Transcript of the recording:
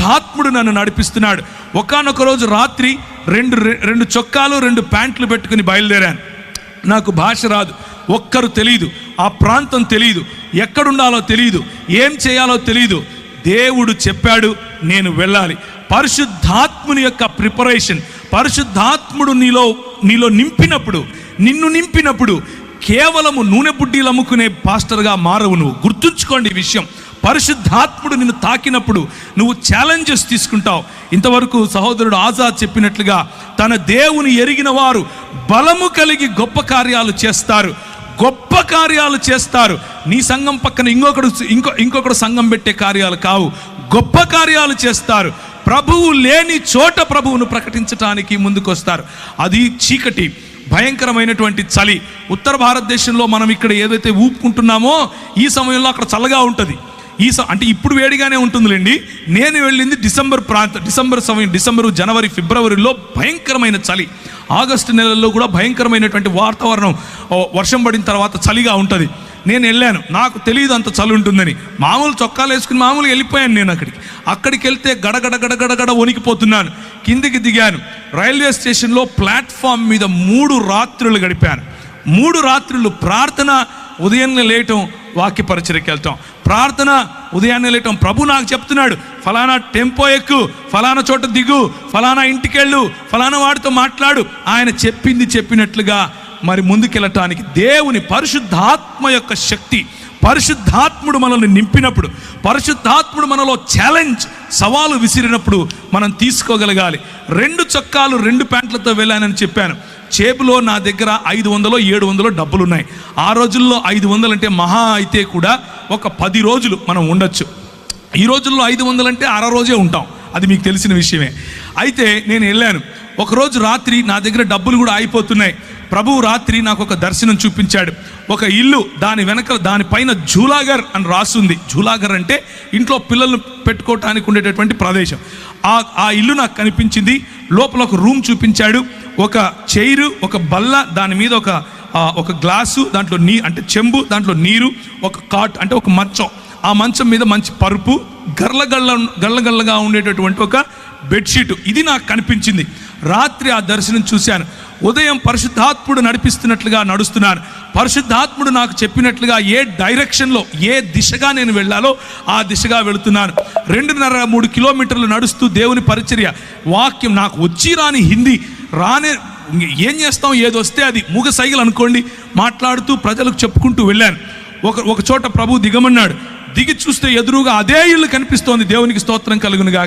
పరిశుద్ధాత్ముడు నన్ను నడిపిస్తున్నాడు. ఒకానొక రోజు రాత్రి రెండు చొక్కాలు 2 ప్యాంట్లు పెట్టుకుని బయలుదేరాను. నాకు భాష రాదు, ఒక్కరు తెలియదు, ఆ ప్రాంతం తెలియదు, ఎక్కడుండాలో తెలియదు, ఏం చేయాలో తెలియదు. దేవుడు చెప్పాడు నేను వెళ్ళాలి. పరిశుద్ధాత్ముని యొక్క ప్రిపరేషన్, పరిశుద్ధాత్ముడు నీలో నిన్ను నింపినప్పుడు కేవలము నూనె బుడ్డీలు అమ్ముకునే పాస్టర్గా మారవు నువ్వు. గుర్తుంచుకోండి ఈ విషయం. పరిశుద్ధాత్ముడు నిన్ను తాకినప్పుడు నువ్వు ఛాలెంజెస్ తీసుకుంటావు. ఇంతవరకు సహోదరుడు ఆజాద్ చెప్పినట్లుగా తన దేవుని ఎరిగిన వారు బలము కలిగి గొప్ప కార్యాలు చేస్తారు, గొప్ప కార్యాలు చేస్తారు. నీ సంఘం పక్కన ఇంకొకడు సంఘం పెట్టే కార్యాలు కావు, గొప్ప కార్యాలు చేస్తారు. ప్రభువు లేని చోట ప్రభువును ప్రకటించడానికి ముందుకొస్తారు. అది చీకటి, భయంకరమైనటువంటి చలి. ఉత్తర భారతదేశంలో మనం ఇక్కడ ఏదైతే ఊపుకుంటున్నామో ఈ సమయంలో అక్కడ చల్లగా ఉంటుంది. అంటే ఇప్పుడు వేడిగానే ఉంటుందిలేండి. నేను వెళ్ళింది డిసెంబర్, జనవరి, ఫిబ్రవరిలో భయంకరమైన చలి. ఆగస్టు నెలల్లో కూడా భయంకరమైనటువంటి వాతావరణం, వర్షం పడిన తర్వాత చలిగా ఉంటుంది. నేను వెళ్ళాను, నాకు తెలియదు అంత చలి ఉంటుందని. మామూలు చొక్కాలు వేసుకుని మామూలుగా వెళ్ళిపోయాను. నేను అక్కడికి వెళ్తే గడగడ వణికిపోతున్నాను. కిందికి దిగాను. రైల్వే స్టేషన్లో ప్లాట్ఫామ్ మీద 3 రాత్రులు గడిపాను. 3 రాత్రులు ప్రార్థన, ఉదయాన్నే లేయటం, వాక్య పరిచర్యకి వెళ్తాం, ప్రార్థన, ఉదయాన్నే లేయటం. ప్రభు నాకు చెప్తున్నాడు, ఫలానా టెంపో ఎక్కు, ఫలానా చోట దిగు, ఫలానా ఇంటికెళ్ళు, ఫలానా వాడితో మాట్లాడు. ఆయన చెప్పినట్లుగా మరి ముందుకెళ్ళటానికి దేవుని పరిశుద్ధాత్మ యొక్క శక్తి, పరిశుద్ధాత్ముడు మనల్ని నింపినప్పుడు, పరిశుద్ధాత్ముడు మనలో ఛాలెంజ్, సవాలు విసిరినప్పుడు మనం తీసుకోగలగాలి. 2 చొక్కాలు 2 ప్యాంట్లతో వెళ్ళానని చెప్పాను. చేబులో నా దగ్గర 500 700 డబ్బులున్నాయి. ఆ రోజుల్లో 500 అంటే మహా అయితే కూడా ఒక 10 రోజులు మనం ఉండొచ్చు. ఈ రోజుల్లో 500 అంటే 1/2 రోజే ఉంటాం, అది మీకు తెలిసిన విషయమే. అయితే నేను వెళ్ళాను. ఒకరోజు రాత్రి నా దగ్గర డబ్బులు కూడా అయిపోతున్నాయి. ప్రభువు రాత్రి నాకు ఒక దర్శనం చూపించాడు. ఒక ఇల్లు, దానిపైన జూలాగర్ అని రాస్తుంది. జూలాగర్ అంటే ఇంట్లో పిల్లలు పెట్టుకోవటానికి ఉండేటటువంటి ప్రదేశం. ఆ ఇల్లు నాకు కనిపించింది. లోపల ఒక రూమ్ చూపించాడు. ఒక చైరు, ఒక బల్ల, దాని మీద ఒక గ్లాసు, దాంట్లో అంటే చెంబు, దాంట్లో నీరు, ఒక కాట్ అంటే ఒక మంచం. ఆ మంచం మీద మంచి పరుపు, గల్లగా ఉండేటటువంటి ఒక బెడ్షీట్. ఇది నాకు కనిపించింది. రాత్రి ఆ దర్శనం చూశాను. ఉదయం పరిశుద్ధాత్ముడు నడిపిస్తున్నట్లుగా నడుస్తున్నాను. పరిశుద్ధాత్ముడు నాకు చెప్పినట్లుగా ఏ డైరెక్షన్లో, ఏ దిశగా నేను వెళ్ళాలో ఆ దిశగా వెళుతున్నాను. 2.5-3 కిలోమీటర్లు నడుస్తూ దేవుని పరిచర్య, వాక్యం. నాకు వచ్చి రాని హిందీ ఏం చేస్తాం, ఏదొస్తే అది మూగ సైగలు అనుకోండి, మాట్లాడుతూ ప్రజలకు చెప్పుకుంటూ వెళ్ళాను. ఒక చోట ప్రభు దిగమన్నాడు. దిగి చూస్తే ఎదురుగా అదే ఇల్లు కనిపిస్తోంది. దేవునికి స్తోత్రం కలుగునుగా.